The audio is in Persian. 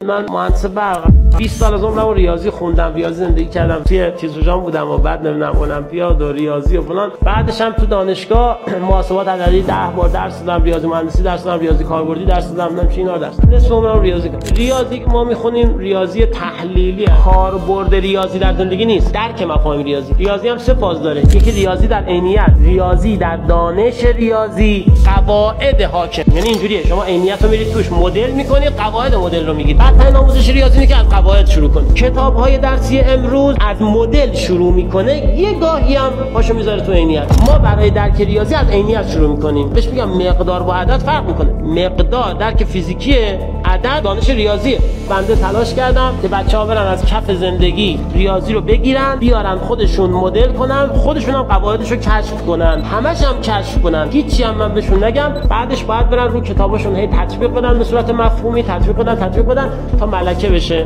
من مهندس برق 20 سال از عمرم ریاضی خوندم، ریاضی زندگی کردم، توی تیزوجان بودم و بعد نمیدونم المپیاد و ریاضی و فلان. بعدش هم تو دانشگاه محاسبات عددی 10 بار درس دادم، ریاضی مهندسی درس دادم، ریاضی کاربردی درس دادم، نمیدونم چی اینا درس. نصف عمرم ریاضی کردم. ریاضی که ما میخونیم ریاضی تحلیلی، کاربرد ریاضی در زندگی نیست. درک مفاهیم ریاضی هم 3 فاز داره. یکی ریاضی در عینیت، ریاضی در دانش ریاضی، قواعد حاکم. یعنی اینجوریه شما عینیت رو میرید توش مدل میکنید، قواعد مدل رو میگید. بعد آموزش ریاضی اینه که از قواعد شروع کنید. کتاب‌های درسی امروز از مدل شروع میکنه، یه گاهی هم پاشو میذاره تو عینیت. ما برای درک ریاضی از عینیت شروع میکنیم. بهش میگم مقدار با عدد فرق میکنه. مقدار درک فیزیکیه، عدد دانش ریاضیه. بنده تلاش کردم که بچه‌ها برن از کف زندگی ریاضی رو بگیرن، بیارن خودشون مدل کنن، خودشون هم قواعدش رو کشف کنن، همش هم کشف کنن، هیچی هم من بهشون نگم. بعدش باید برن رو کتاباشون هی تطبیق بدن، به صورت مفهومی تطبیق بدن تا ملکه بشه.